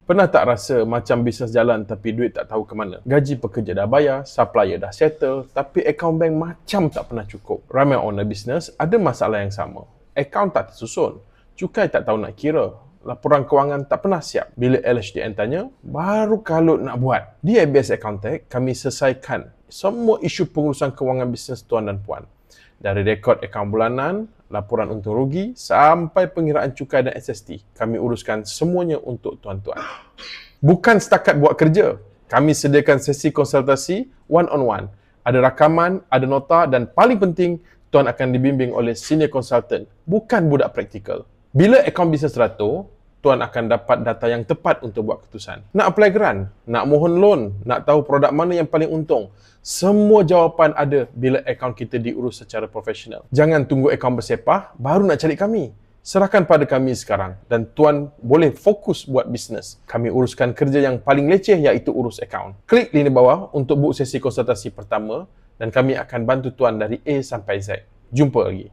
Pernah tak rasa macam bisnes jalan tapi duit tak tahu ke mana? Gaji pekerja dah bayar, supplier dah settle, tapi akaun bank macam tak pernah cukup. Ramai owner bisnes ada masalah yang sama. Akaun tak tersusun, cukai tak tahu nak kira, laporan kewangan tak pernah siap. Bila LHDN tanya, baru kalut nak buat. Di ABS Accounttech, kami selesaikan semua isu pengurusan kewangan bisnes tuan dan puan. Dari rekod akaun bulanan, laporan untung rugi, sampai pengiraan cukai dan SST. Kami uruskan semuanya untuk tuan-tuan. Bukan setakat buat kerja. Kami sediakan sesi konsultasi one-on-one. Ada rakaman, ada nota dan paling penting, tuan akan dibimbing oleh senior consultant. Bukan budak praktikal. Bila akaun bisnes teratur, tuan akan dapat data yang tepat untuk buat keputusan. Nak apply grant, nak mohon loan, nak tahu produk mana yang paling untung. Semua jawapan ada bila akaun kita diurus secara profesional. Jangan tunggu akaun bersepah, baru nak cari kami. Serahkan pada kami sekarang dan tuan boleh fokus buat bisnes. Kami uruskan kerja yang paling leceh iaitu urus akaun. Klik link di bawah untuk book sesi konsultasi pertama dan kami akan bantu tuan dari A sampai Z. Jumpa lagi.